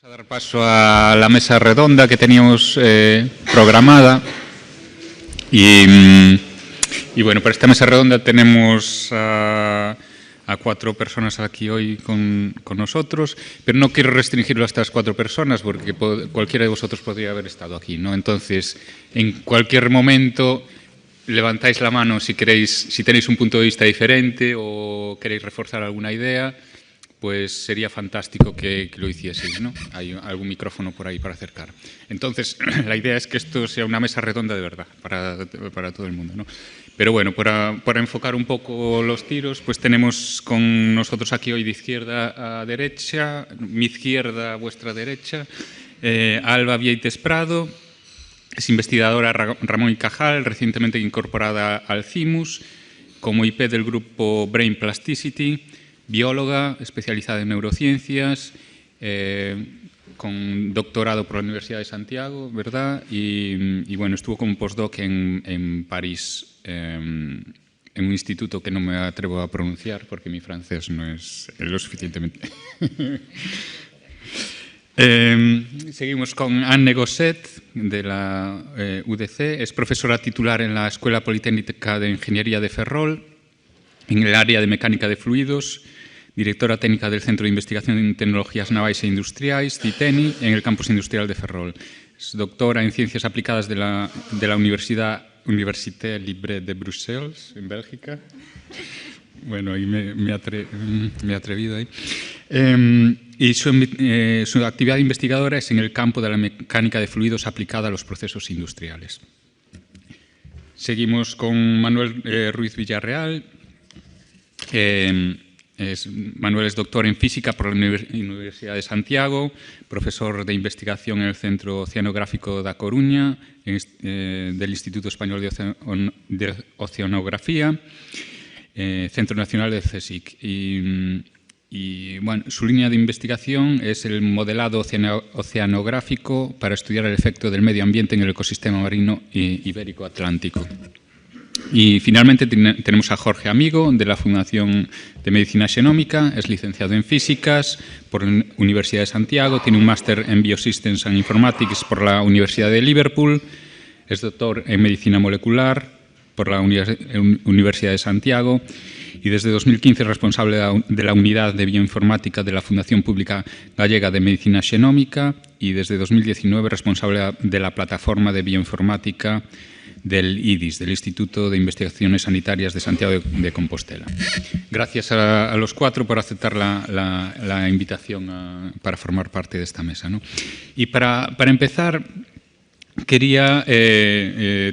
Vamos a dar paso a la mesa redonda que teníamos programada y bueno, para esta mesa redonda tenemos a 4 personas aquí hoy con nosotros, pero no quiero restringirlo a estas 4 personas porque cualquiera de vosotros podría haber estado aquí, ¿no? Entonces, en cualquier momento levantáis la mano si tenéis un punto de vista diferente o queréis reforzar alguna idea, pues sería fantástico que lo hicieseis, ¿no? Hay algún micrófono por ahí para acercar. Entonces, la idea es que esto sea una mesa redonda de verdad para todo el mundo, ¿no? Pero bueno, para enfocar un poco los tiros, pues tenemos con nosotros aquí hoy de izquierda a derecha, mi izquierda a vuestra derecha, a Alba Vieites Prado, es investigadora Ramón y Cajal, recientemente incorporada al CIMUS, como IP del grupo Brain Plasticity, bióloga especializada en neurociencias, con doctorado por la Universidad de Santiago, ¿verdad? Y bueno, estuvo como postdoc en París, en un instituto que no me atrevo a pronunciar porque mi francés no es lo suficientemente. Seguimos con Anne Gosset, de la UDC. Es profesora titular en la Escuela Politécnica de Ingeniería de Ferrol, en el área de mecánica de fluidos, directora técnica del Centro de Investigación en Tecnologías Navais e Industriais, CITENI, en el campus industrial de Ferrol. Es doctora en Ciencias Aplicadas de la Université Libre de Bruselas, en Bélgica. Bueno, ahí me he atrevido ahí. Y su actividad investigadora es en el campo de la mecánica de fluidos aplicada a los procesos industriales. Seguimos con Manuel Ruiz Villarreal. Manuel es doctor en física por la Universidad de Santiago, profesor de investigación en el Centro Oceanográfico da Coruña, del Instituto Español de Oceanografía, Centro Nacional del CSIC. Y bueno, su línea de investigación es el modelado oceanográfico para estudiar el efecto del medio ambiente en el ecosistema marino ibérico-atlántico. Y finalmente tenemos a Jorge Amigo, de la Fundación de Medicina Xenómica, es licenciado en Físicas por la Universidad de Santiago, tiene un máster en Biosystems and Informatics por la Universidad de Liverpool, es doctor en Medicina Molecular por la Universidad de Santiago y desde 2015 es responsable de la Unidad de Bioinformática de la Fundación Pública Gallega de Medicina Xenómica y desde 2019 responsable de la Plataforma de Bioinformática del IDIS, del Instituto de Investigaciones Sanitarias de Santiago de Compostela. Gracias a los 4 por aceptar la invitación para formar parte de esta mesa, ¿no? Y para empezar, quería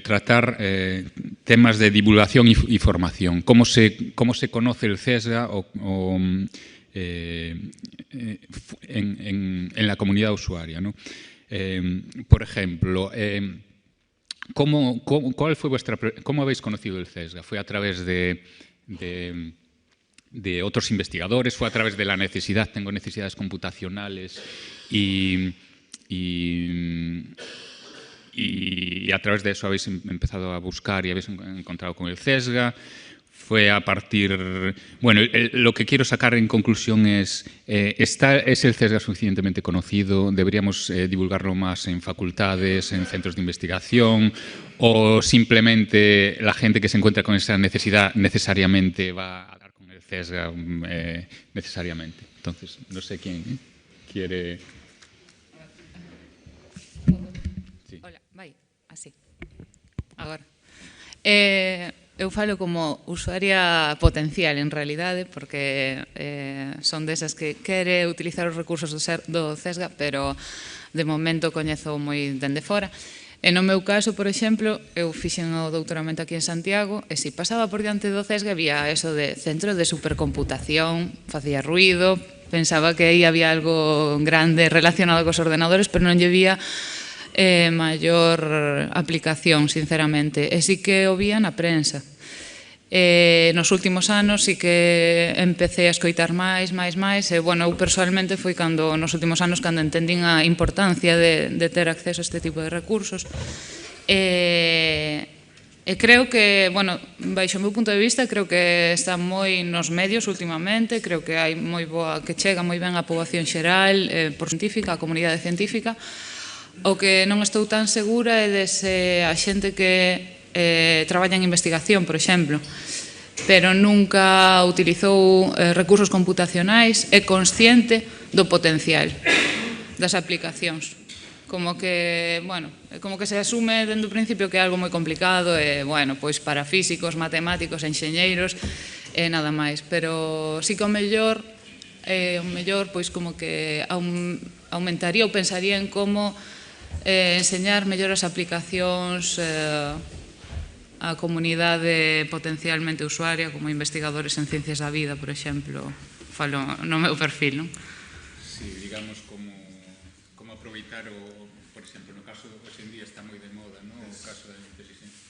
tratar temas de divulgación y formación. ¿Cómo se conoce el CESGA en la comunidad usuaria, ¿no? Por ejemplo, ¿cómo habéis conocido el CESGA? ¿Fue a través de otros investigadores? ¿Fue a través de la necesidad? Tengo necesidades computacionales y a través de eso habéis empezado a buscar y habéis encontrado con el CESGA. Fue a partir... Bueno, lo que quiero sacar en conclusión es ¿es el CESGA suficientemente conocido? ¿Deberíamos divulgarlo más en facultades, en centros de investigación? ¿O simplemente la gente que se encuentra con esa necesidad necesariamente va a dar con el CESGA necesariamente? Entonces, no sé quién quiere... Sí. Hola, vai, así. Agora. Eu falo como usuaria potencial, en realidade, porque son desas que quere utilizar os recursos do CESGA, pero de momento coñezo moi dende fora. E no meu caso, por exemplo, eu fixen o doutoramento aquí en Santiago e se pasaba por diante do CESGA había eso de centro de supercomputación, facía ruido, pensaba que aí había algo grande relacionado cos ordenadores, pero non lle vía maior aplicación, sinceramente. E sí que o vía na prensa. Nos últimos anos sí que empecé a escoitar máis, e, bueno, eu personalmente foi nos últimos anos cando entendín a importancia de ter acceso a este tipo de recursos. E creo que, bueno, baixo o meu punto de vista, creo que está moi nos medios últimamente, creo que hai moi boa, que chega moi ben a poboación xeral, por científica, a comunidade científica. O que non estou tan segura é de se a xente que traballa en investigación, por exemplo, pero nunca utilizou recursos computacionais, é consciente do potencial das aplicacións. Como que, bueno, como que se asume dende o principio que é algo moi complicado e, bueno, pois para físicos, matemáticos, enxeñeiros e nada máis, pero sí que o mellor, pois como que aumentaría ou pensaría en como enseñar mellor as aplicacións á comunidade potencialmente usuaria, como investigadores en ciencias da vida, por exemplo, falo no meu perfil, non? Sí, digamos, como aproveitar, por exemplo, no caso, hoxe en día está moi de moda, non? O caso da inteligencia.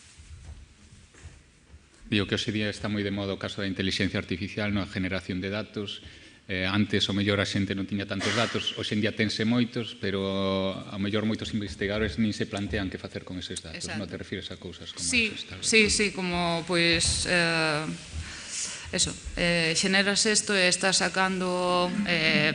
Digo que hoxe en día está moi de moda o caso da inteligencia artificial, a generación de datos. Antes, o mellor, a xente non tiña tantos datos, hoxe en día tense moitos, pero ao mellor moitos investigadores nin se plantean que facer con eses datos, non te refires a cousas como esas? Sí, como, pois, eso, xeneras isto e estás sacando,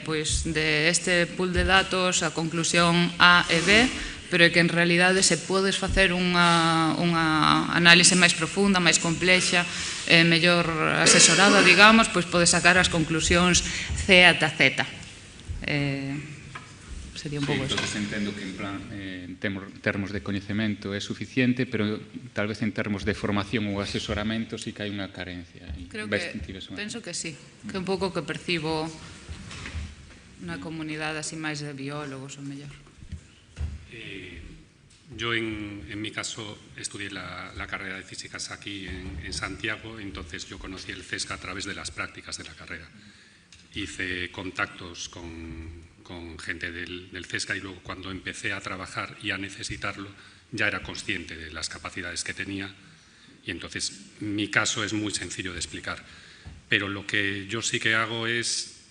pois, de este pool de datos a conclusión A e B, pero que en realidade se podes facer unha análise máis profunda, máis complexa, mellor asesorada, digamos, pois podes sacar as conclusións C ata Z. Sería un pouco eso. Entón, entendo que en termos de coñecemento é suficiente, pero tal vez en termos de formación ou asesoramento sí que hai unha carencia. Creo que, penso que sí, que un pouco que percibo na comunidade así máis de biólogos ou mellor. Yo en mi caso estudié la carrera de físicas aquí en Santiago, entonces yo conocí el CESGA a través de las prácticas de la carrera. Hice contactos con gente del CESGA y luego cuando empecé a trabajar y a necesitarlo ya era consciente de las capacidades que tenía y entonces mi caso es muy sencillo de explicar. Pero lo que yo sí que hago es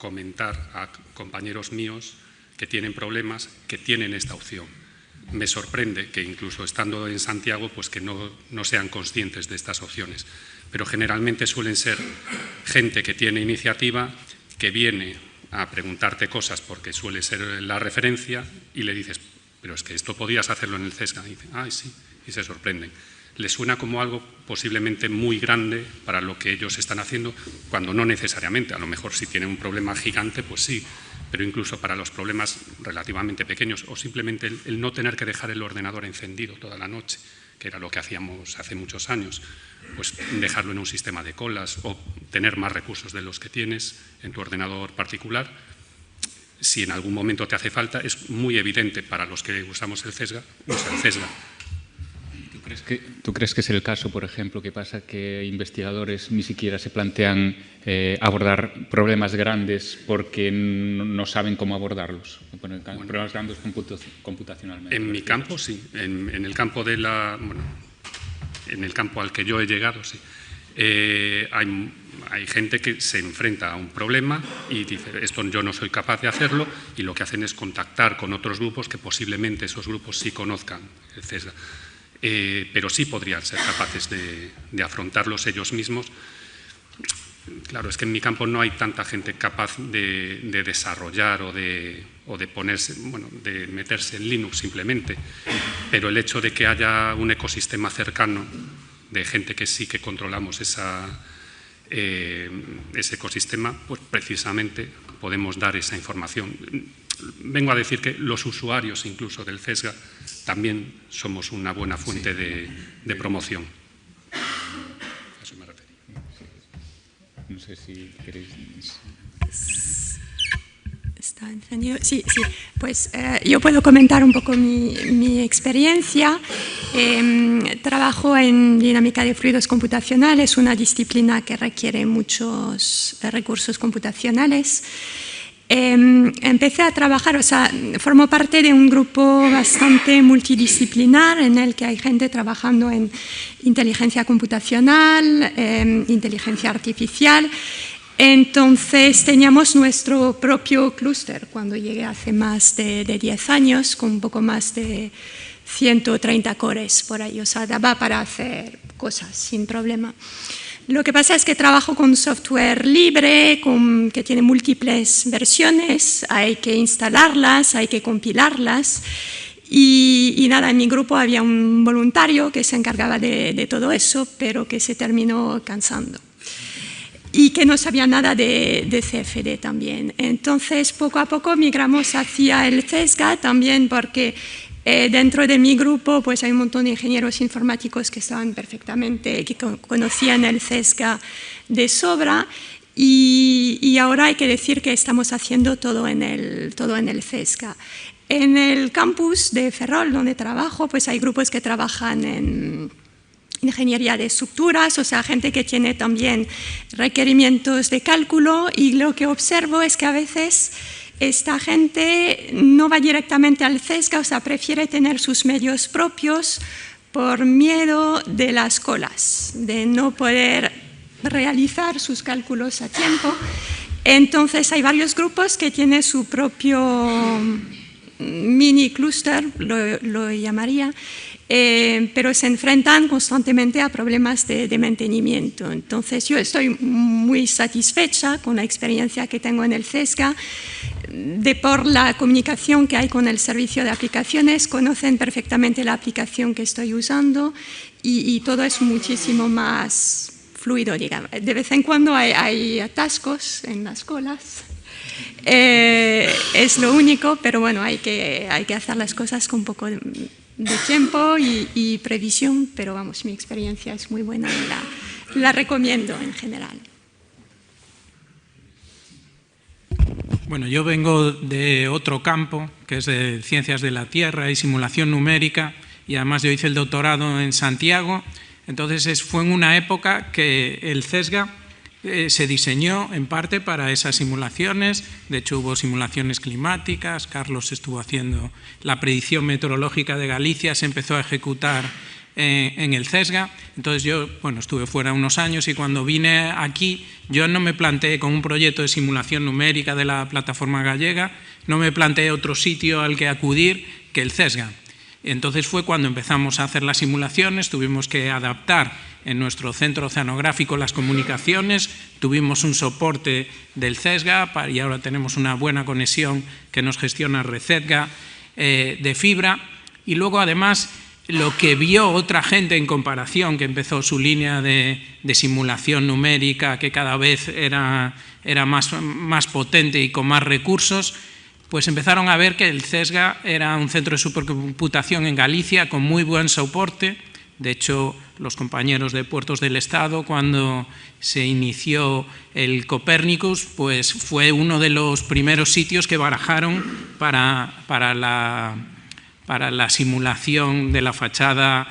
comentar a compañeros míos que tienen problemas, que tienen esta opción. Me sorprende que incluso estando en Santiago, pues que no sean conscientes de estas opciones. Pero generalmente suelen ser gente que tiene iniciativa, que viene a preguntarte cosas porque suele ser la referencia y le dices, pero es que esto podías hacerlo en el CESGA. Y dicen, ay, sí, y se sorprenden. Les suena como algo posiblemente muy grande para lo que ellos están haciendo, cuando no necesariamente. A lo mejor si tienen un problema gigante, pues sí, pero incluso para los problemas relativamente pequeños o simplemente el no tener que dejar el ordenador encendido toda la noche, que era lo que hacíamos hace muchos años, pues dejarlo en un sistema de colas o tener más recursos de los que tienes en tu ordenador particular. Si en algún momento te hace falta, es muy evidente para los que usamos el CESGA, usa el CESGA. ¿Tú crees que es el caso, por ejemplo, que pasa que investigadores ni siquiera se plantean abordar problemas grandes porque no saben cómo abordarlos? Problemas grandes computacionalmente. En mi campo, sí. En el campo de en el campo al que yo he llegado, sí. Hay gente que se enfrenta a un problema y dice, esto yo no soy capaz de hacerlo, y lo que hacen es contactar con otros grupos que posiblemente esos grupos sí conozcan el CESGA. Pero sí podrían ser capaces de afrontarlos ellos mismos. Claro, es que en mi campo no hay tanta gente capaz de desarrollar o de ponerse, de meterse en Linux simplemente, pero el hecho de que haya un ecosistema cercano de gente que sí que controlamos ese ecosistema, pues precisamente podemos dar esa información. Vengo a decir que los usuarios incluso del CESGA también somos una buena fuente de promoción. A eso me refería. No sé si queréis... ¿Está encendido? Sí. Pues yo puedo comentar un poco mi experiencia. Trabajo en dinámica de fluidos computacionales, una disciplina que requiere muchos recursos computacionales. Empecé a trabajar, formo parte de un grupo bastante multidisciplinar en el que hay gente trabajando en inteligencia computacional, inteligencia artificial, Entonces teníamos nuestro propio clúster cuando llegué hace más de 10 años, con un poco más de 130 cores por ahí, o sea, daba para hacer cosas sin problema. Lo que pasa es que trabajo con software libre, que tiene múltiples versiones, hay que instalarlas, hay que compilarlas. Y nada, en mi grupo había un voluntario que se encargaba de todo eso, pero que se terminó cansando. Y que no sabía nada de CFD también. Entonces, poco a poco migramos hacia el CESGA también, porque dentro de mi grupo pues hay un montón de ingenieros informáticos que estaban perfectamente, que conocían el CESGA de sobra, y ahora hay que decir que estamos haciendo todo en el CESGA. En el campus de Ferrol, donde trabajo, pues hay grupos que trabajan en ingeniería de estructuras, o sea, gente que tiene también requerimientos de cálculo, y lo que observo es que a veces esta gente no va directamente al CESGA, o sea, prefiere tener sus medios propios por miedo de las colas, de no poder realizar sus cálculos a tiempo. Entonces hay varios grupos que tienen su propio mini clúster, lo llamaría, pero se enfrentan constantemente a problemas de mantenimiento. Entonces yo estoy muy satisfecha con la experiencia que tengo en el CESGA, por la comunicación que hay con el servicio de aplicaciones, conocen perfectamente la aplicación que estoy usando, y todo es muchísimo más fluido, digamos. De vez en cuando hay atascos en las colas. Es lo único, pero bueno, hay que hacer las cosas con un poco de tiempo y previsión, pero vamos, mi experiencia es muy buena y la recomiendo en general. Bueno, yo vengo de otro campo, que es de ciencias de la Tierra y simulación numérica, y además yo hice el doctorado en Santiago. Entonces fue en una época que el CESGA se diseñó en parte para esas simulaciones. De hecho hubo simulaciones climáticas, Carlos estuvo haciendo la predicción meteorológica de Galicia, se empezó a ejecutar en el CESGA. Entonces yo, bueno, estuve fuera unos años, y cuando vine aquí yo no me planteé con un proyecto de simulación numérica de la plataforma gallega, no me planteé otro sitio al que acudir que el CESGA. Entonces fue cuando empezamos a hacer las simulaciones, tuvimos que adaptar en nuestro centro oceanográfico las comunicaciones, tuvimos un soporte del CESGA y ahora tenemos una buena conexión que nos gestiona RedCESGA de fibra. Y luego además lo que vio otra gente en comparación, que empezó su línea de simulación numérica, que cada vez era más potente y con más recursos, pues empezaron a ver que el CESGA era un centro de supercomputación en Galicia con muy buen soporte. De hecho, los compañeros de Puertos del Estado, cuando se inició el Copernicus, pues fue uno de los primeros sitios que barajaron para la simulación de la fachada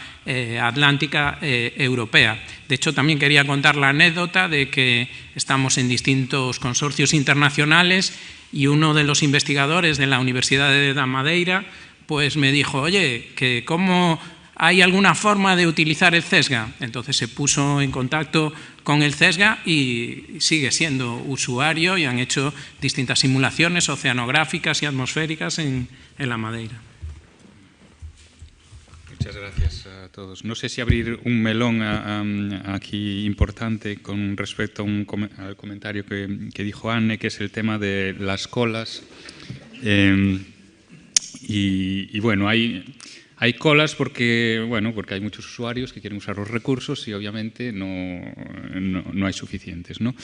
atlántica europea. De hecho, también quería contar la anécdota de que estamos en distintos consorcios internacionales, y uno de los investigadores de la Universidad de Madeira pues me dijo: oye, que ¿cómo hay alguna forma de utilizar el CESGA? Entonces se puso en contacto con el CESGA y sigue siendo usuario, y han hecho distintas simulaciones oceanográficas y atmosféricas en la Madeira. Muchas gracias a todos. No sé si abrir un melón aquí importante con respecto al comentario que dijo Anne, que es el tema de las colas. Y bueno, hay colas porque hay muchos usuarios que quieren usar los recursos y obviamente no hay suficientes, ¿no?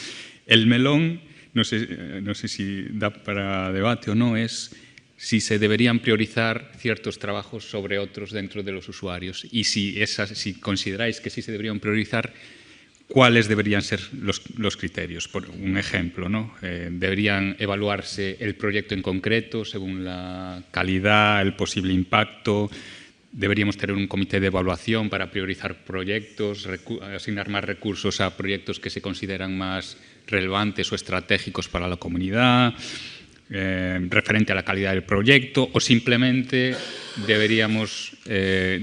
El melón, no sé si da para debate o no, es si se deberían priorizar ciertos trabajos sobre otros dentro de los usuarios, y si consideráis que sí se deberían priorizar, ¿cuáles deberían ser los criterios? Por un ejemplo, ¿no? ¿Deberían evaluarse el proyecto en concreto según la calidad, el posible impacto? ¿Deberíamos tener un comité de evaluación para priorizar proyectos, asignar más recursos a proyectos que se consideran más relevantes o estratégicos para la comunidad? Referente a la calidad del proyecto, o simplemente deberíamos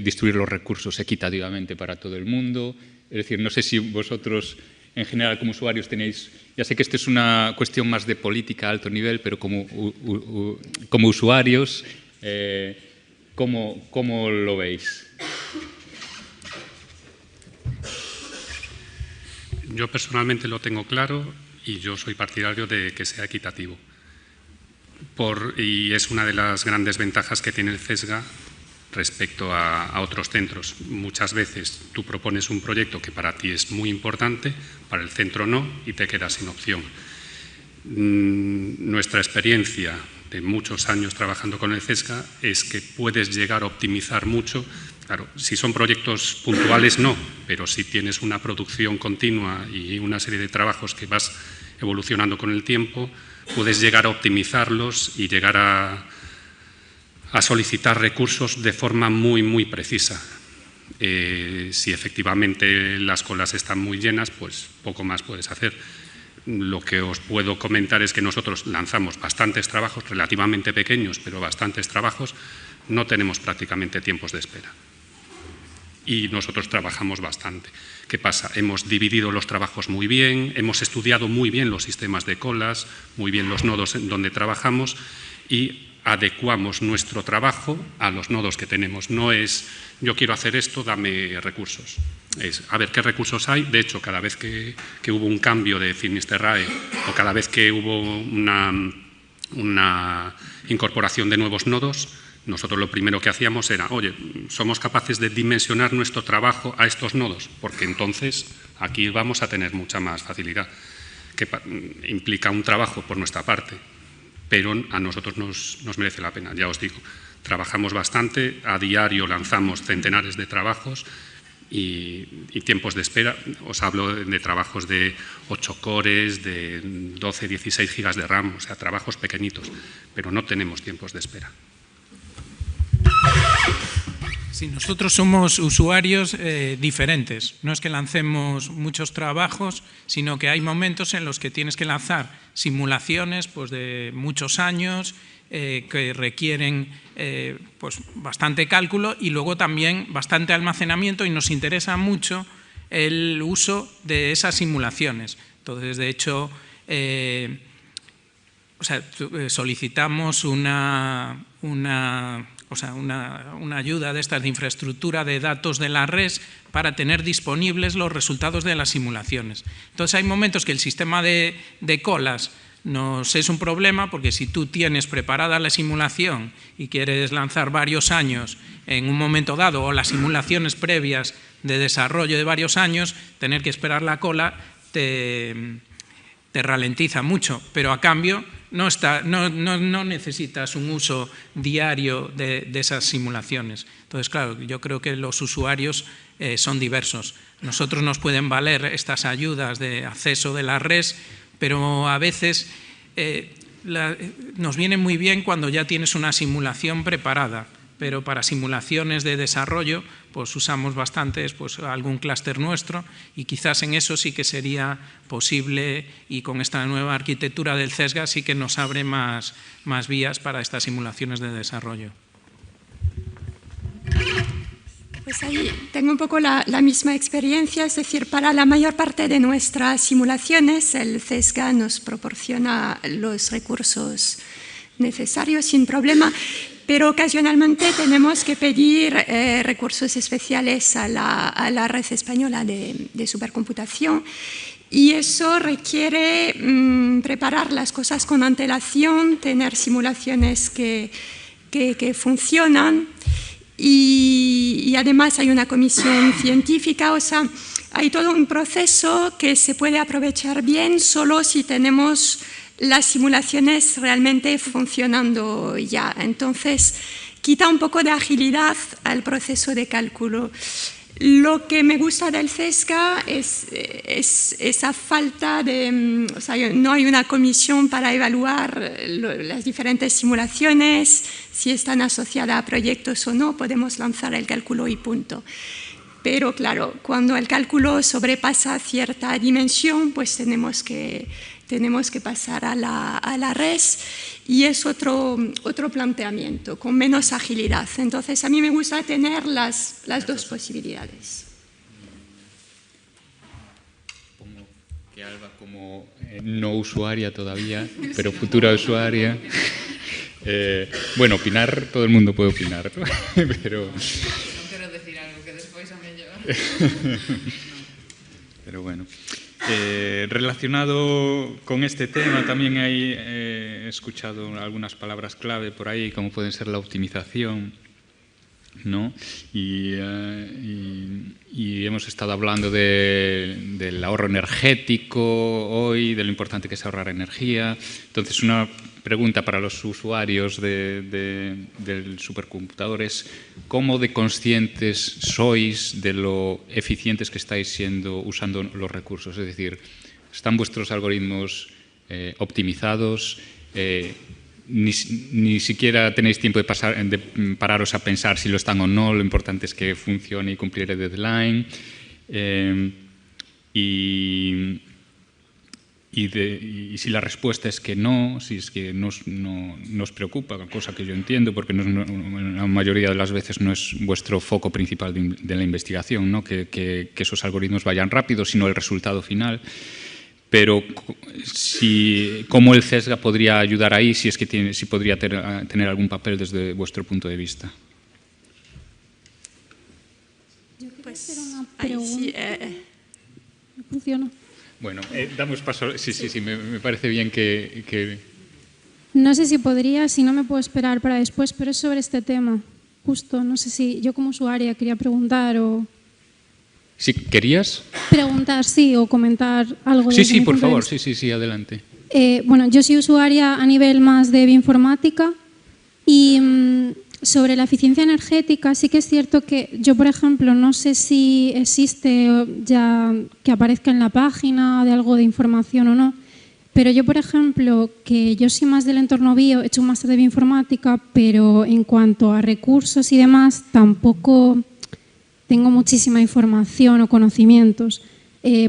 distribuir los recursos equitativamente para todo el mundo. Es decir, no sé si vosotros en general como usuarios tenéis, ya sé que esto es una cuestión más de política a alto nivel, pero como usuarios, ¿cómo lo veis? Yo personalmente lo tengo claro y yo soy partidario de que sea equitativo. Y es una de las grandes ventajas que tiene el CESGA respecto a otros centros. Muchas veces tú propones un proyecto que para ti es muy importante, para el centro no, y te quedas sin opción. Nuestra experiencia de muchos años trabajando con el CESGA es que puedes llegar a optimizar mucho. Claro, si son proyectos puntuales no, pero si tienes una producción continua y una serie de trabajos que vas evolucionando con el tiempo, puedes llegar a optimizarlos y llegar a solicitar recursos de forma muy, muy precisa. Si efectivamente las colas están muy llenas, pues poco más puedes hacer. Lo que os puedo comentar es que nosotros lanzamos bastantes trabajos, relativamente pequeños, pero bastantes trabajos, no tenemos prácticamente tiempos de espera. Y nosotros trabajamos bastante. ¿Qué pasa? Hemos dividido los trabajos muy bien, hemos estudiado muy bien los sistemas de colas, muy bien los nodos en donde trabajamos y adecuamos nuestro trabajo a los nodos que tenemos. No es, yo quiero hacer esto, dame recursos. Es, a ver qué recursos hay. De hecho, cada vez que hubo un cambio de Finisterrae o cada vez que hubo una incorporación de nuevos nodos, nosotros lo primero que hacíamos era, oye, somos capaces de dimensionar nuestro trabajo a estos nodos, porque entonces aquí vamos a tener mucha más facilidad, que implica un trabajo por nuestra parte, pero a nosotros nos merece la pena, ya os digo. Trabajamos bastante, a diario lanzamos centenares de trabajos y tiempos de espera. Os hablo de trabajos de 8 cores, de 12, 16 gigas de RAM, o sea, trabajos pequeñitos, pero no tenemos tiempos de espera. Sí, nosotros somos usuarios diferentes. No es que lancemos muchos trabajos, sino que hay momentos en los que tienes que lanzar simulaciones pues, de muchos años que requieren pues, bastante cálculo y luego también bastante almacenamiento y nos interesa mucho el uso de esas simulaciones. Entonces, de hecho, solicitamos una ayuda de estas de infraestructura de datos de la red para tener disponibles los resultados de las simulaciones. Entonces hay momentos que el sistema de colas nos es un problema porque si tú tienes preparada la simulación y quieres lanzar varios años en un momento dado o las simulaciones previas de desarrollo de varios años, tener que esperar la cola te ralentiza mucho, pero a cambio no necesitas un uso diario de esas simulaciones. Entonces, claro, yo creo que los usuarios son diversos. Nosotros nos pueden valer estas ayudas de acceso de la red, pero a veces nos viene muy bien cuando ya tienes una simulación preparada, pero para simulaciones de desarrollo pues usamos bastantes pues, algún clúster nuestro y quizás en eso sí que sería posible y con esta nueva arquitectura del CESGA sí que nos abre más vías para estas simulaciones de desarrollo. Pues ahí tengo un poco la misma experiencia, es decir, para la mayor parte de nuestras simulaciones el CESGA nos proporciona los recursos necesarios sin problema, pero ocasionalmente tenemos que pedir recursos especiales a la red española de supercomputación y eso requiere preparar las cosas con antelación, tener simulaciones que funcionan. Y además hay una comisión científica, o sea, hay todo un proceso que se puede aprovechar bien solo si tenemos las simulaciones realmente funcionando ya. Entonces, quita un poco de agilidad al proceso de cálculo. Lo que me gusta del CESGA es esa falta de... O sea, no hay una comisión para evaluar las diferentes simulaciones, si están asociadas a proyectos o no, podemos lanzar el cálculo y punto. Pero claro, cuando el cálculo sobrepasa cierta dimensión, pues tenemos que pasar a la red y es otro planteamiento, con menos agilidad. Entonces, a mí me gusta tener las dos posibilidades. que Alba como no usuaria todavía, pero futura usuaria. Bueno, opinar, todo el mundo puede opinar, pero... No quiero decir algo que después a mí lleva. Pero bueno. Relacionado con este tema, también he escuchado algunas palabras clave por ahí, como pueden ser la optimización, ¿no? Y hemos estado hablando del ahorro energético hoy, de lo importante que es ahorrar energía. Entonces, una pregunta para los usuarios del supercomputador es: ¿cómo de conscientes sois de lo eficientes que estáis siendo usando los recursos? Es decir, ¿están vuestros algoritmos optimizados? Ni siquiera tenéis tiempo de pararos a pensar si lo están o no. Lo importante es que funcione y cumplir el deadline. Y si la respuesta es que no, si es que no os preocupa, cosa que yo entiendo, porque la mayoría de las veces no es vuestro foco principal de la investigación, ¿no? que esos algoritmos vayan rápido, sino el resultado final. Pero ¿cómo el CESGA podría ayudar ahí, si es que si podría tener algún papel desde vuestro punto de vista? Yo quería hacer una pregunta. ¿No funciona? Bueno, damos paso. Sí, me parece bien que... No sé si podría, si no me puedo esperar para después, pero es sobre este tema. Justo, no sé si yo como usuaria quería preguntar o... ¿Sí querías? Preguntar, sí, o comentar algo. Sí, por favor, sí, adelante. Bueno, yo soy usuaria a nivel más de bioinformática y sobre la eficiencia energética sí que es cierto que yo, por ejemplo, no sé si existe ya que aparezca en la página de algo de información o no, pero yo, por ejemplo, que yo soy más del entorno bio, he hecho un máster de bioinformática, pero en cuanto a recursos y demás tampoco tengo muchísima información o conocimientos.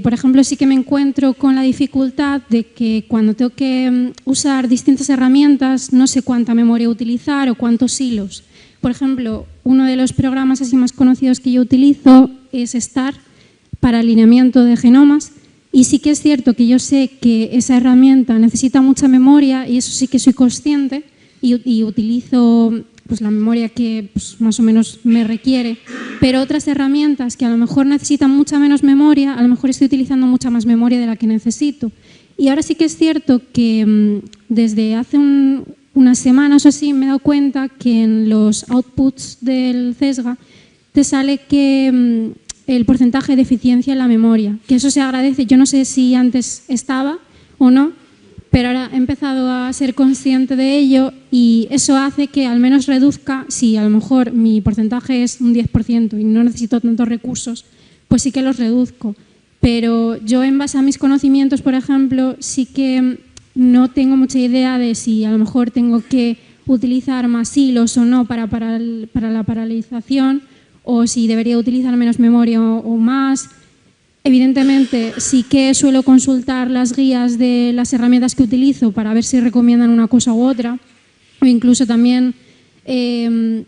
Por ejemplo, sí que me encuentro con la dificultad de que cuando tengo que usar distintas herramientas no sé cuánta memoria utilizar o cuántos hilos. Por ejemplo, uno de los programas así más conocidos que yo utilizo es STAR para alineamiento de genomas, y sí que es cierto que yo sé que esa herramienta necesita mucha memoria y eso sí que soy consciente y utilizo pues la memoria que pues, más o menos me requiere, pero otras herramientas que a lo mejor necesitan mucha menos memoria, a lo mejor estoy utilizando mucha más memoria de la que necesito. Y ahora sí que es cierto que desde hace unas semanas o así me he dado cuenta que en los outputs del CESGA te sale que el porcentaje de eficiencia en la memoria, que eso se agradece. Yo no sé si antes estaba o no, pero ahora he empezado a ser consciente de ello y eso hace que al menos reduzca, si a lo mejor mi porcentaje es un 10% y no necesito tantos recursos, pues sí que los reduzco. Pero yo en base a mis conocimientos, por ejemplo, sí que no tengo mucha idea de si a lo mejor tengo que utilizar más hilos o no para la paralelización, o si debería utilizar menos memoria o más. Evidentemente, sí que suelo consultar las guías de las herramientas que utilizo para ver si recomiendan una cosa u otra, o incluso también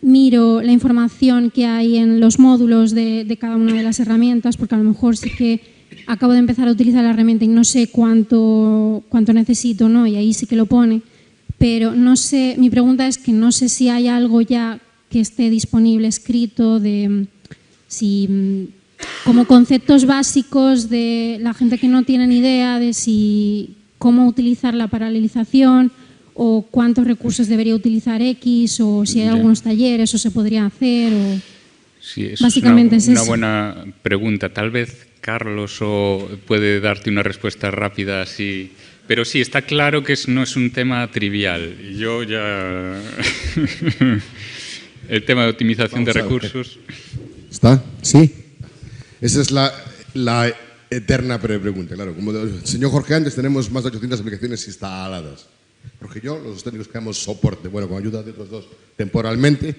miro la información que hay en los módulos de cada una de las herramientas, porque a lo mejor sí que acabo de empezar a utilizar la herramienta y no sé cuánto necesito, ¿no? Y ahí sí que lo pone, pero no sé, mi pregunta es que no sé si hay algo ya que esté disponible escrito de si... como conceptos básicos de la gente que no tiene ni idea de cómo utilizar la paralelización o cuántos recursos debería utilizar X, o si hay algunos talleres o se podría hacer. Sí, básicamente es una buena pregunta. Tal vez Carlos puede darte una respuesta rápida así. Pero sí, está claro que no es un tema trivial. Yo ya... El tema de optimización de recursos... ¿Está? Sí. Esa es la eterna pregunta, claro. Como el señor Jorge antes, tenemos más de 800 aplicaciones instaladas. Porque los técnicos que damos soporte, bueno, con ayuda de otros dos, temporalmente,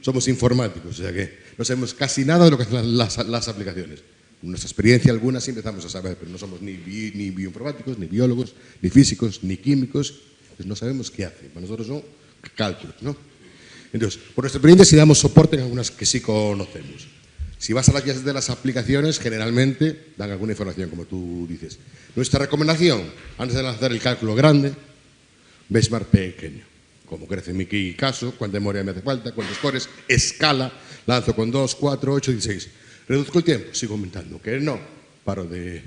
somos informáticos, o sea que no sabemos casi nada de lo que hacen las aplicaciones. Nuestra experiencia alguna sí empezamos a saber, pero no somos ni bioinformáticos, ni biólogos, ni físicos, ni químicos, pues no sabemos qué hacen. Para nosotros son cálculos, ¿no? Entonces, por nuestra experiencia sí damos soporte en algunas que sí conocemos. Si vas a las guías de las aplicaciones, generalmente dan alguna información, como tú dices. Nuestra recomendación, antes de lanzar el cálculo grande, benchmark pequeño. Cómo crece mi caso, cuánta memoria me hace falta, cuántos cores, escala, lanzo con 2, 4, 8, 16. Reduzco el tiempo, sigo aumentando. Que no, paro de...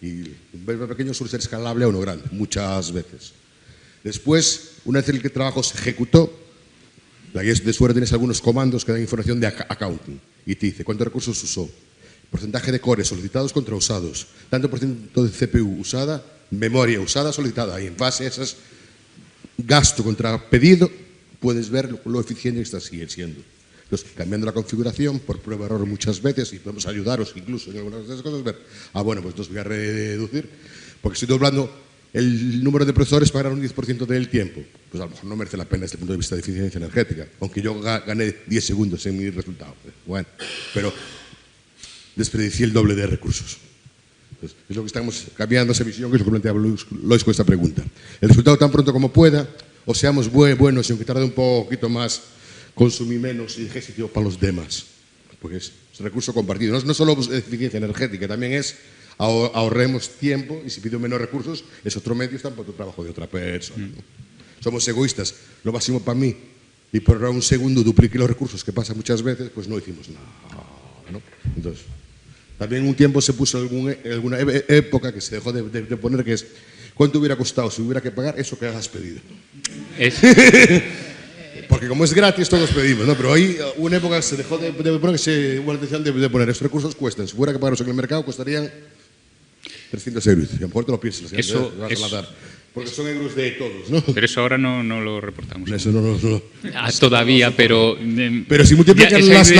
Y un benchmark pequeño suele ser escalable a uno grande, muchas veces. Después, una vez el trabajo se ejecutó, la guía de suerte tienes algunos comandos que dan información de accounting y te dice cuántos recursos usó, porcentaje de cores solicitados contra usados, tanto por ciento de CPU usada, memoria usada, solicitada, y en base a esas gasto contra pedido puedes ver lo eficiente que está siendo. Entonces, cambiando la configuración por prueba error muchas veces, y podemos ayudaros incluso en algunas de esas cosas, ver, bueno, pues entonces voy a reducir, porque estoy doblando el número de procesadores para ganar un 10% del tiempo. Pues a lo mejor no merece la pena desde el punto de vista de eficiencia energética, aunque yo gané 10 segundos en mi resultado. Bueno, pero desperdicié el doble de recursos. Entonces, es lo que estamos cambiando esa visión, que es lo que planteaba Lois con esta pregunta. El resultado tan pronto como pueda, o seamos buenos y aunque tarde un poquito más, consumir menos y ejercicio para los demás. Porque es recurso compartido. No solo eficiencia energética, también es ahorremos tiempo y si pido menos recursos es otro medio, está por otro trabajo de otra persona. ¿No? Somos egoístas, lo máximo para mí y por ahorrar un segundo dupliqué los recursos, que pasa muchas veces, pues no hicimos nada. ¿No? Entonces, también un tiempo se puso alguna época que se dejó de poner que es ¿cuánto hubiera costado si hubiera que pagar eso que has pedido? Porque como es gratis todos pedimos, ¿no? Pero hay una época que se dejó de poner, que se hubo la intención de poner estos recursos cuestan, si hubiera que pagarlos en el mercado costarían 300 euros. Y a lo mejor te lo piensas, eso, vas a matar. Porque son euros de todos, ¿no? Pero eso ahora no lo reportamos. Eso no. Todavía, pero... Pero si multiplicas las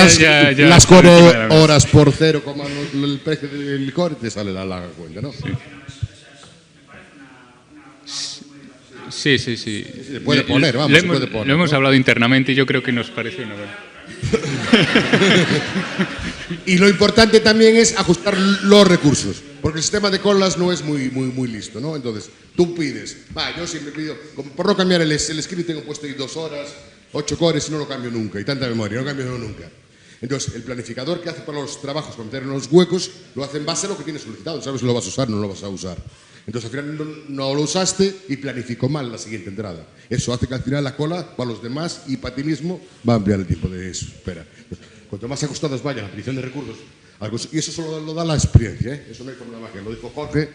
horas por 0, el precio del core, te sale la cuenta, ¿no? Sí. Se puede poner, vamos, se puede poner. Lo hemos hablado internamente y yo creo que nos parece una buena. Y lo importante también es ajustar los recursos, porque el sistema de colas no es muy listo, ¿no? Entonces, tú pides, yo siempre pido, por no cambiar el script tengo puesto ahí 2 horas, 8 cores y no lo cambio nunca, y tanta memoria, no cambio nunca. Entonces, el planificador que hace para los trabajos, para meter en los huecos, lo hace en base a lo que tienes solicitado, sabes si lo vas a usar o no lo vas a usar. Entonces, al final no lo usaste y planificó mal la siguiente entrada. Eso hace que al final la cola, para los demás y para ti mismo, va a ampliar el tiempo de espera. Entonces, cuanto más ajustados vayan a la petición de recursos, y eso solo lo da la experiencia, ¿eh? Eso no hay fórmula mágica, lo dijo Jorge,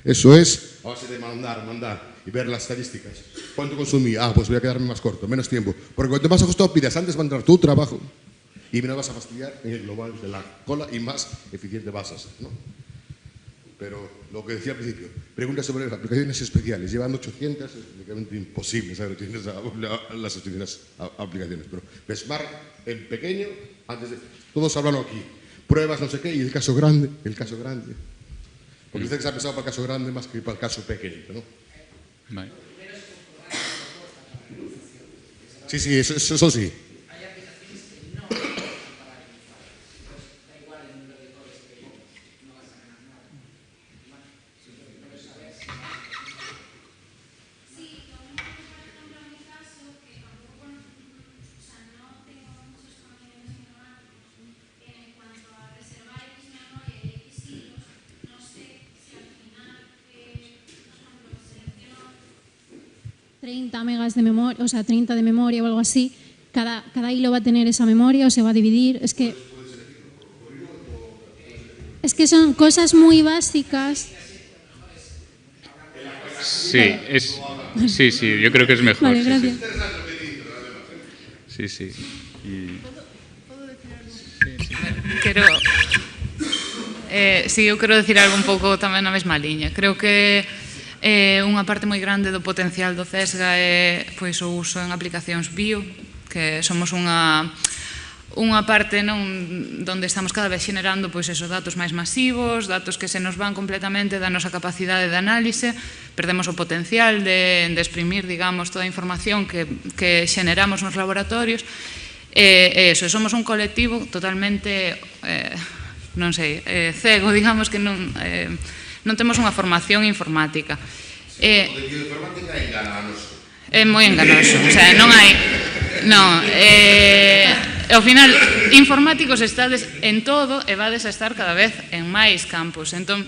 eso es a base de mandar y ver las estadísticas. ¿Cuánto consumí? Pues voy a quedarme más corto, menos tiempo. Porque cuanto más ajustado pidas, antes va a entrar tu trabajo y menos vas a fastidiar en el global de la cola y más eficiente vas a ser, ¿no? Pero lo que decía al principio, preguntas sobre aplicaciones especiales. Llevan 800, es prácticamente imposible saber 800 las 800 aplicaciones. Pero benchmark en pequeño, antes de... Todos hablan aquí. Pruebas, no sé qué, y el caso grande. Porque usted se ha pensado para el caso grande más que para el caso pequeñito, ¿no? Vale. Sí, eso sí. Megas de memoria, o sea, 30 de memoria o algo así, cada hilo va a tener esa memoria o se va a dividir. Es que son cosas muy básicas. Sí, yo creo que es mejor. Vale, gracias. Sí. Eu quero decir algo un pouco tamén na mesma liña. Creo que unha parte moi grande do potencial do CESGA é pois, o uso en aplicacións bio, que somos unha parte onde estamos cada vez xenerando pois, esos datos máis masivos, datos que se nos van completamente da nosa capacidade de análise, perdemos o potencial de exprimir, digamos, toda a información que xeneramos nos laboratorios, e eso, somos un colectivo totalmente, non sei, cego, digamos, que non temos unha formación informática. O de bioinformática é enganoso. É moi enganoso, o sea, non hai... Non, ao final, informáticos estades en todo e vades a estar cada vez en máis campos. Entón,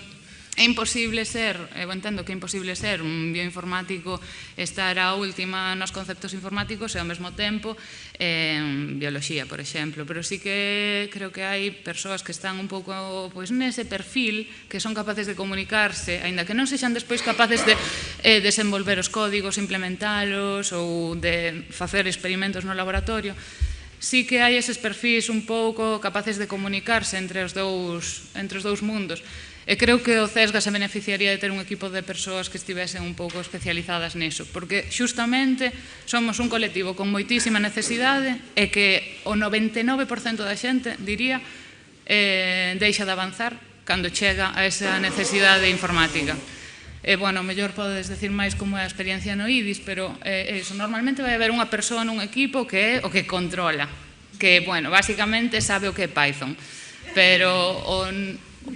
é imposible ser, eu entendo que é imposible ser un bioinformático, estar á última nos conceptos informáticos e ao mesmo tempo en bioloxía, por exemplo, pero sí que creo que hai persoas que están un pouco nese perfil, que son capaces de comunicarse, aínda que non sexan despois capaces de desenvolver os códigos, implementalos ou de facer experimentos no laboratorio. Sí que hai eses perfis un pouco capaces de comunicarse entre os dous mundos. E creo que o CESGA se beneficiaría de ter un equipo de persoas que estivesen un pouco especializadas niso, porque xustamente somos un colectivo con moitísima necesidade e que o 99% da xente, diría, deixa de avanzar cando chega a esa necesidade informática. E, bueno, mellor podes decir máis como é a experiencia no IDIS, pero eso, normalmente vai haber unha persoa nun equipo que é o que controla, que, bueno, basicamente sabe o que é Python, pero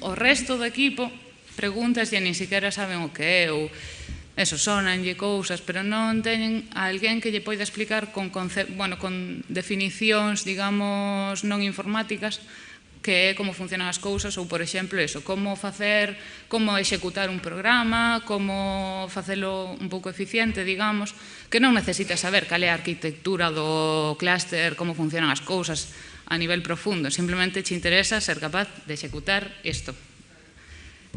o resto do equipo preguntas e nin siquiera saben o que é, ou eso, sonanlle cousas, pero non teñen a alguén que lle poida explicar con definicións, digamos, non informáticas, que é como funcionan as cousas, ou, por exemplo, eso, como executar un programa, como facelo un pouco eficiente, digamos, que non necesitas saber cal é a arquitectura do clúster, como funcionan as cousas a nivel profundo, simplemente te interesa ser capaz de executar isto.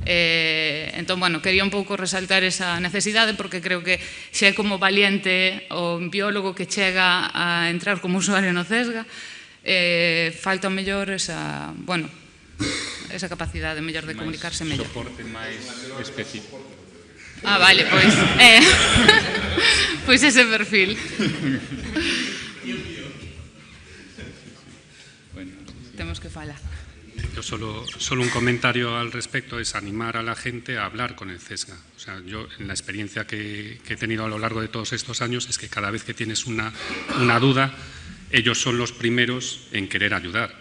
Entón, bueno, quería un pouco resaltar esa necesidade, porque creo que xa é como valiente o biólogo que chega a entrar como usuario no CESGA, falta mellor esa capacidade mellor de comunicarse mellor. Soporte máis específico. Vale, pois pois ese perfil. Temos que falar. Yo solo un comentario al respecto es animar a la gente a hablar con el CESGA. O sea, yo en la experiencia que he tenido a lo largo de todos estos años es que cada vez que tienes una duda, ellos son los primeros en querer ayudar.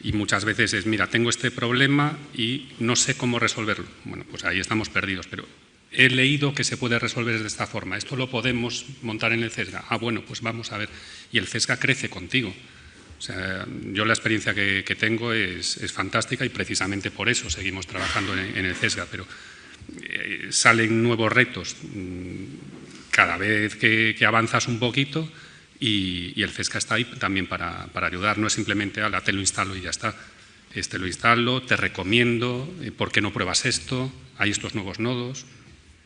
Y muchas veces es, mira, tengo este problema y no sé cómo resolverlo. Bueno, pues ahí estamos perdidos, pero he leído que se puede resolver de esta forma. Esto lo podemos montar en el CESGA. Bueno, pues vamos a ver. Y el CESGA crece contigo. O sea, yo la experiencia que tengo es fantástica y precisamente por eso seguimos trabajando en el CESGA, pero salen nuevos retos cada vez que avanzas un poquito y el CESGA está ahí también para ayudar, no es simplemente te lo instalo y ya está. Lo instalo, te recomiendo, ¿por qué no pruebas esto? Hay estos nuevos nodos.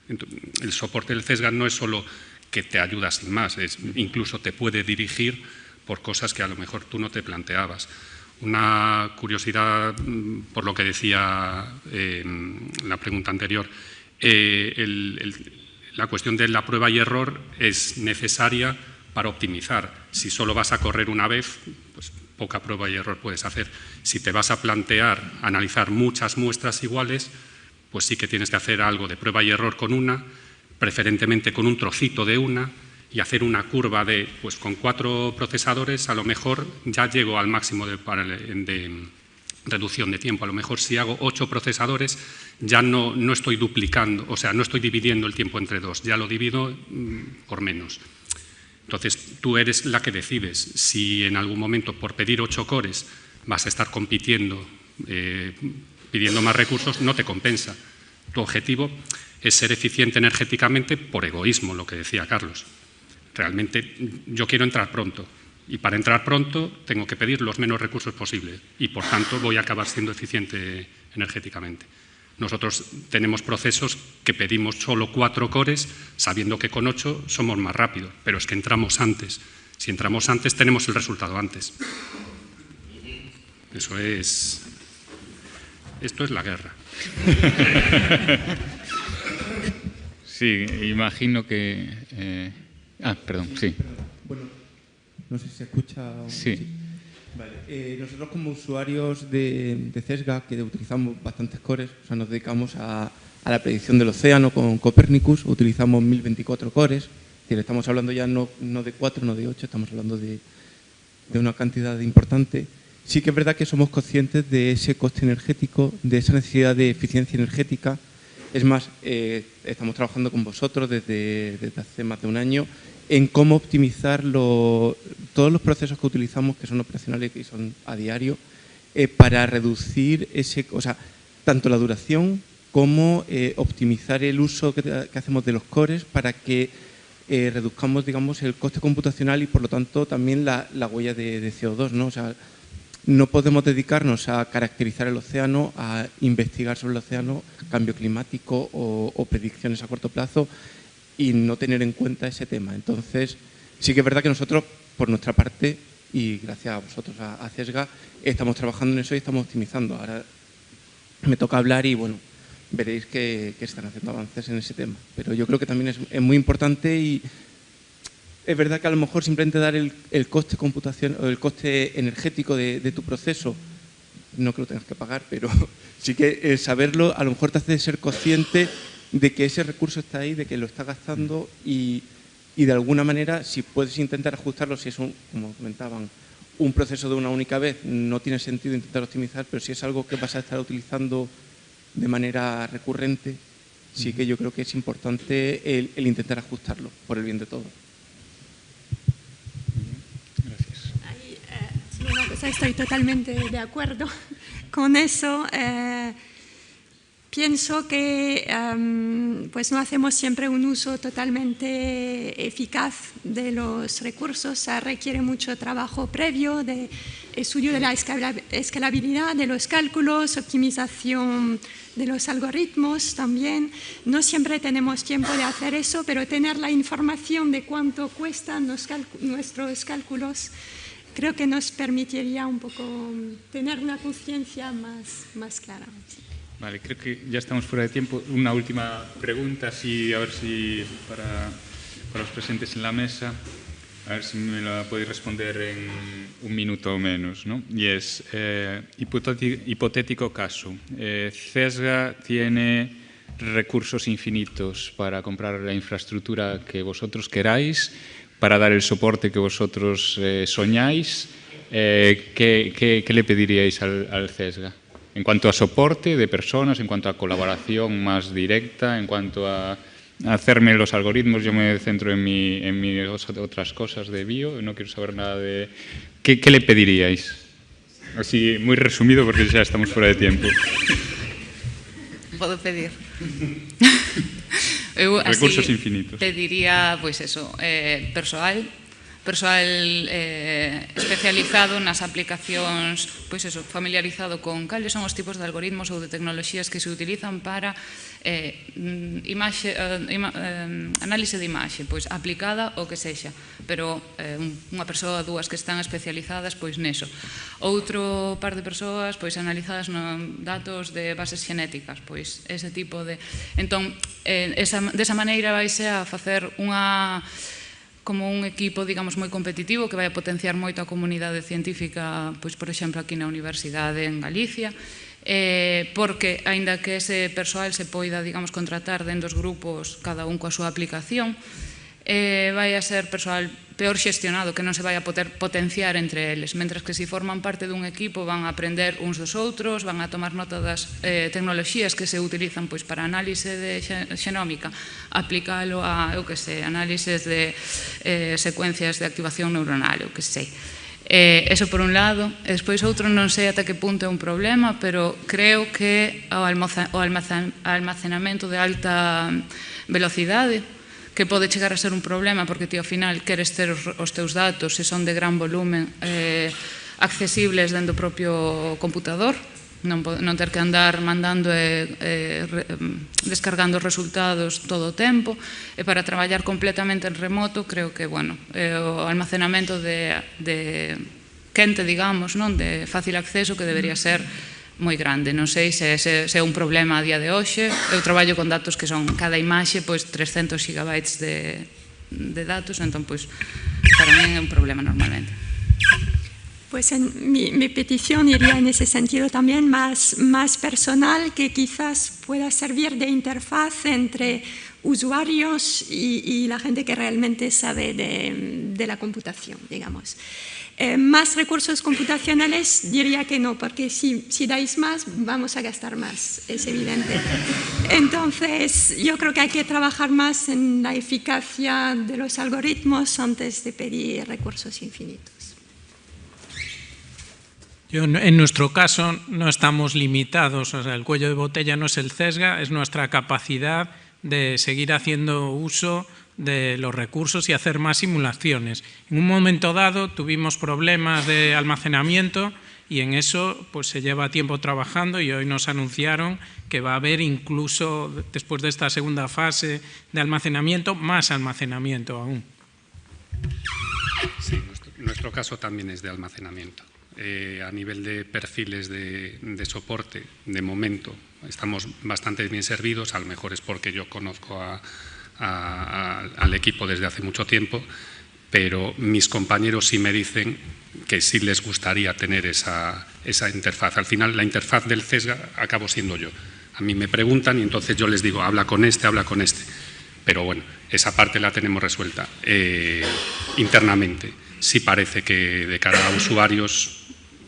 El soporte del CESGA no es solo que te ayuda sin más, incluso te puede dirigir por cosas que a lo mejor tú no te planteabas. Una curiosidad por lo que decía la pregunta anterior, la cuestión de la prueba y error es necesaria para optimizar. Si solo vas a correr una vez, pues poca prueba y error puedes hacer. Si te vas a plantear analizar muchas muestras iguales, pues sí que tienes que hacer algo de prueba y error con una, preferentemente con un trocito de una, y hacer una curva de, pues con 4 procesadores a lo mejor ya llego al máximo de reducción de tiempo. A lo mejor si hago 8 procesadores ya no estoy duplicando, o sea, no estoy dividiendo el tiempo entre 2, ya lo divido por menos. Entonces tú eres la que decides. Si en algún momento por pedir 8 cores vas a estar compitiendo, pidiendo más recursos, no te compensa. Tu objetivo es ser eficiente energéticamente por egoísmo, lo que decía Carlos. Realmente yo quiero entrar pronto y para entrar pronto tengo que pedir los menos recursos posibles y por tanto voy a acabar siendo eficiente energéticamente. Nosotros tenemos procesos que pedimos solo 4 cores sabiendo que con 8 somos más rápidos, pero es que entramos antes. Si entramos antes tenemos el resultado antes. Esto es la guerra. Sí, imagino que... perdón, sí. Bueno, no sé si se escucha. Sí. Vale. Nosotros como usuarios de CESGA, que utilizamos bastantes cores, o sea, nos dedicamos a la predicción del océano con Copernicus, utilizamos 1024 cores, es decir, estamos hablando ya no de 4, no de 8, estamos hablando de una cantidad importante. Sí que es verdad que somos conscientes de ese coste energético, de esa necesidad de eficiencia energética. Es más, estamos trabajando con vosotros desde hace más de un año en cómo optimizar todos los procesos que utilizamos, que son operacionales y son a diario, para reducir tanto la duración como optimizar el uso que hacemos de los cores para que reduzcamos, digamos, el coste computacional y, por lo tanto, también la huella de CO2, ¿no? O sea, no podemos dedicarnos a caracterizar el océano, a investigar sobre el océano, cambio climático o predicciones a corto plazo y no tener en cuenta ese tema. Entonces, sí que es verdad que nosotros, por nuestra parte, y gracias a vosotros, a CESGA, estamos trabajando en eso y estamos optimizando. Ahora me toca hablar y, bueno, veréis que están haciendo avances en ese tema. Pero yo creo que también es muy importante y es verdad que a lo mejor simplemente dar el coste computación o el coste energético de tu proceso, no que lo tengas que pagar, pero sí que saberlo a lo mejor te hace ser consciente de que ese recurso está ahí, de que lo está gastando y de alguna manera si puedes intentar ajustarlo, si es como comentaban, un proceso de una única vez, no tiene sentido intentar optimizar, pero si es algo que vas a estar utilizando de manera recurrente, sí que yo creo que es importante el intentar ajustarlo por el bien de todos. Gracias. Una cosa, estoy totalmente de acuerdo con eso. Pienso que pues no hacemos siempre un uso totalmente eficaz de los recursos. Requiere mucho trabajo previo de estudio de la escalabilidad de los cálculos, optimización de los algoritmos también. No siempre tenemos tiempo de hacer eso, pero tener la información de cuánto cuestan nuestros cálculos creo que nos permitiría un poco tener una conciencia más clara. Vale, creo que ya estamos fuera de tiempo. Una última pregunta, así, a ver si para los presentes en la mesa, a ver si me la podéis responder en un minuto o menos, ¿no? Y es, hipotético caso, CESGA tiene recursos infinitos para comprar la infraestructura que vosotros queráis, para dar el soporte que vosotros soñáis. ¿Qué le pediríais al CESGA? En cuanto a soporte de personas, en cuanto a colaboración más directa, en cuanto a hacerme los algoritmos, yo me centro en mis otras cosas de bio, no quiero saber nada de... ¿Qué le pediríais? Así, muy resumido porque ya estamos fuera de tiempo. Puedo pedir. Recursos infinitos. Pediría, pois eso, persoal especializado nas aplicacións, pois eso, familiarizado con cales son os tipos de algoritmos ou de tecnoloxías que se utilizan para análise de imaxe, pois aplicada o que sexa, pero unha persoa, dúas que están especializadas pois neso. Outro par de persoas pois analizadas nos datos de bases xenéticas, pois ese tipo de... Entón, desa maneira vaise a facer como un equipo, digamos, moi competitivo que vai a potenciar moito a comunidade científica, pois, por exemplo, aquí na Universidade en Galicia, porque, aínda que ese persoal se poida, digamos, contratar dentro dos grupos, cada un coa súa aplicación, vai a ser persoal peor xestionado, que non se vai a poder potenciar entre eles, mentras que se forman parte dun equipo van a aprender uns dos outros, van a tomar nota das tecnoloxías que se utilizan pois para análise de xenómica, aplicalo a, eu que sei, análises de secuencias de activación neuronal, eu que sei. Eso por un lado, e despois outro non sei ata que punto é un problema, pero creo que o almacenamento de alta velocidade, que pode chegar a ser un problema porque ti ao final queres ter os teus datos, se son de gran volumen, accesibles dentro do propio computador, non ter que andar mandando descargando os resultados todo o tempo, e para traballar completamente en remoto creo que, bueno, o almacenamento de quente, digamos, non, de fácil acceso que debería ser moi grande. Non sei se é un problema a día de hoxe. Eu traballo con datos que son cada imaxe pois 300 gigabytes de datos, entón pois para mí é un problema normalmente. Pues mi petición iría en ese sentido también más personal, que quizás pueda servir de interfaz entre usuarios y la gente que realmente sabe de la computación, digamos. Más recursos computacionales diría que no, porque si dais más, vamos a gastar más, es evidente. Entonces, yo creo que hay que trabajar más en la eficacia de los algoritmos antes de pedir recursos infinitos. En nuestro caso no estamos limitados, o sea, el cuello de botella no es el CESGA, es nuestra capacidad de seguir haciendo uso de los recursos y hacer más simulaciones. En un momento dado tuvimos problemas de almacenamiento y en eso pues se lleva tiempo trabajando y hoy nos anunciaron que va a haber incluso, después de esta segunda fase de almacenamiento, más almacenamiento aún. Sí, nuestro caso también es de almacenamiento. A nivel de perfiles de soporte, de momento, estamos bastante bien servidos, a lo mejor es porque yo conozco al equipo desde hace mucho tiempo, pero mis compañeros sí me dicen que sí les gustaría tener esa interfaz. Al final, la interfaz del CESGA acabo siendo yo. A mí me preguntan y entonces yo les digo, habla con este. Pero bueno, esa parte la tenemos resuelta internamente. Sí parece que de cara a usuarios,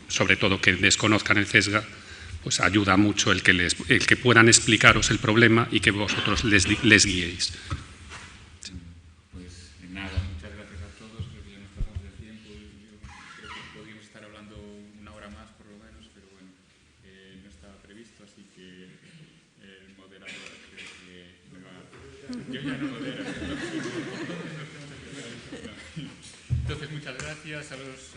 sobre todo que desconozcan el CESGA, pues ayuda mucho el que puedan explicaros el problema y que vosotros les guiéis. Pues nada, muchas gracias a todos. Creo que ya nos pasamos del tiempo. Yo creo que podríamos estar hablando una hora más por lo menos, pero bueno, no estaba previsto, así que el moderador creo que me va... Yo ya no modero. Entonces, muchas gracias a los...